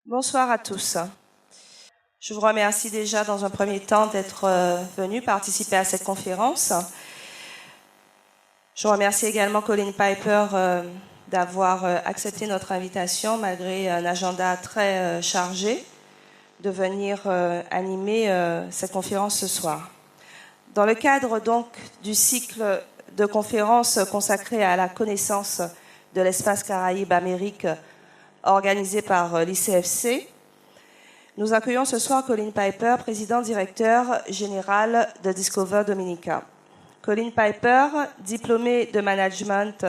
Bonsoir à tous. Je vous remercie déjà dans un premier temps d'être venus participer à cette conférence. Je remercie également Colin Piper d'avoir accepté notre invitation malgré un agenda très chargé de venir animer cette conférence ce soir. Dans le cadre donc du cycle de conférences consacré à la connaissance de l'espace Caraïbes-Amérique organisé par l'ICFC, nous accueillons ce soir Colin Piper, président-directeur général de Discover Dominica. Colin Piper, diplômé de management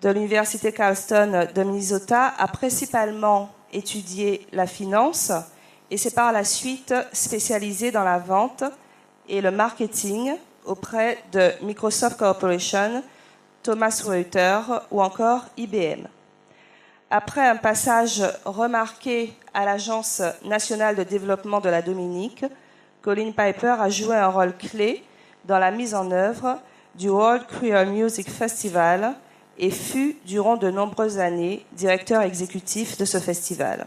de l'Université Carleton de Minnesota, a principalement étudié la finance et s'est par la suite spécialisé dans la vente et le marketing auprès de Microsoft Corporation, Thomson Reuters ou encore IBM. Après un passage remarqué à l'Agence nationale de développement de la Dominique, Colin Piper a joué un rôle clé dans la mise en œuvre du World Creole Music Festival et fut, durant de nombreuses années, directeur exécutif de ce festival.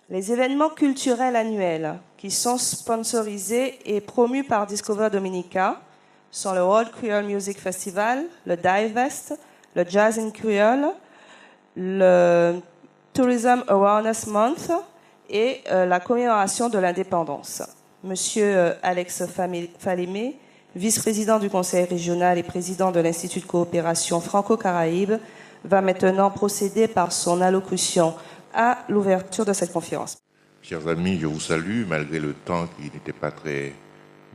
Les événements culturels annuels qui sont sponsorisés et promus par Discover Dominica sont le World Creole Music Festival, le Divest, le Jazz in Creole, le Tourism Awareness Month et la commémoration de l'indépendance. Monsieur Alex Falémé, vice-président du Conseil régional et président de l'Institut de coopération franco-caraïbe, va maintenant procéder par son allocution à l'ouverture de cette conférence. Chers amis, je vous salue. Malgré le temps qui n'était pas très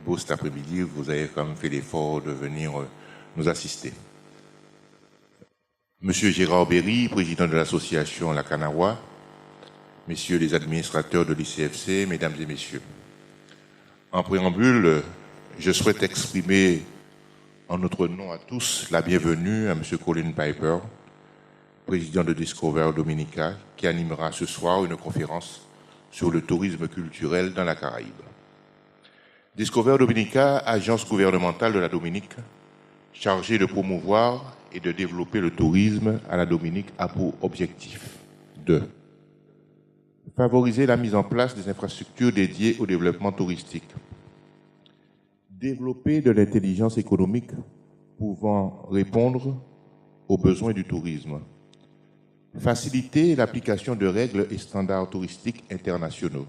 beau cet après-midi, vous avez quand même fait l'effort de venir nous assister. Monsieur Gérard Berry, président de l'association La Canawa, messieurs les administrateurs de l'ICFC, mesdames et messieurs. En préambule, je souhaite exprimer en notre nom à tous la bienvenue à monsieur Colin Piper, président de Discover Dominica, qui animera ce soir une conférence sur le tourisme culturel dans la Caraïbe. Discover Dominica, agence gouvernementale de la Dominique, chargée de promouvoir et de développer le tourisme à la Dominique, a pour objectif de favoriser la mise en place des infrastructures dédiées au développement touristique, développer de l'intelligence économique pouvant répondre aux besoins du tourisme, faciliter l'application de règles et standards touristiques internationaux,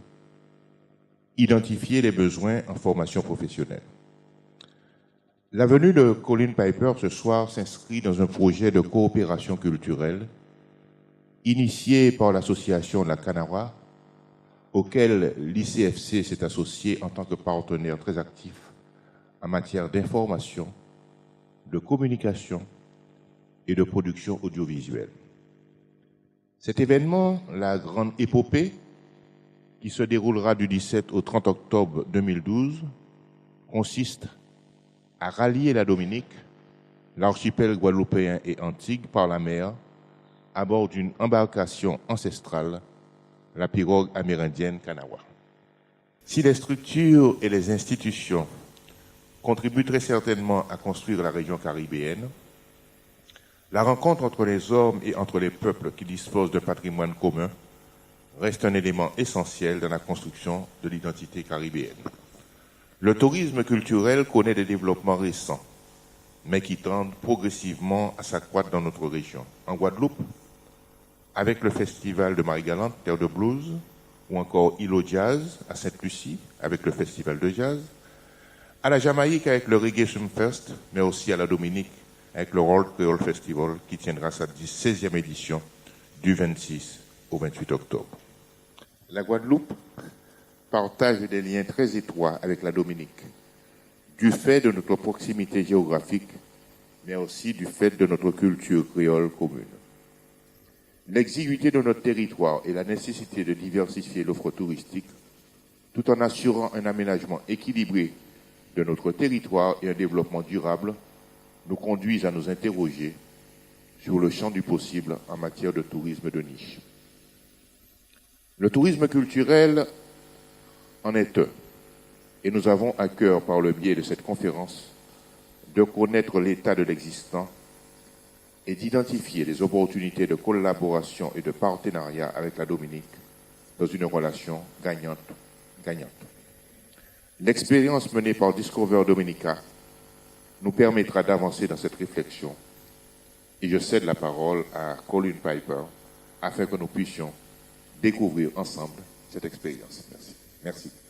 identifier les besoins en formation professionnelle. La venue de Colin Piper ce soir s'inscrit dans un projet de coopération culturelle initié par l'association La Canawa, auquel l'ICFC s'est associé en tant que partenaire très actif en matière d'information, de communication et de production audiovisuelle. Cet événement, la grande épopée, qui se déroulera du 17 au 30 octobre 2012, consiste à rallier la Dominique, l'archipel guadeloupéen et Antigua par la mer, à bord d'une embarcation ancestrale, la pirogue amérindienne Canawa. Si les structures et les institutions contribuent très certainement à construire la région caribéenne, la rencontre entre les hommes et entre les peuples qui disposent d'un patrimoine commun reste un élément essentiel dans la construction de l'identité caribéenne. Le tourisme culturel connaît des développements récents, mais qui tendent progressivement à s'accroître dans notre région. En Guadeloupe, avec le festival de Marie-Galante, Terre de Blues, ou encore Îlot Jazz à Sainte-Lucie, avec le festival de jazz, à la Jamaïque avec le Reggae Sumfest, mais aussi à la Dominique avec le World Creole Festival qui tiendra sa 16e édition du 26 au 28 octobre. La Guadeloupe partage des liens très étroits avec la Dominique, du fait de notre proximité géographique, mais aussi du fait de notre culture créole commune. L'exiguïté de notre territoire et la nécessité de diversifier l'offre touristique, tout en assurant un aménagement équilibré de notre territoire et un développement durable, nous conduisent à nous interroger sur le champ du possible en matière de tourisme de niche. Le tourisme culturel en est un, et nous avons à cœur, par le biais de cette conférence, de connaître l'état de l'existant et d'identifier les opportunités de collaboration et de partenariat avec la Dominique dans une relation gagnante-gagnante. L'expérience menée par Discover Dominica nous permettra d'avancer dans cette réflexion et je cède la parole à Colin Piper afin que nous puissions découvrir ensemble cette expérience. Merci. Merci.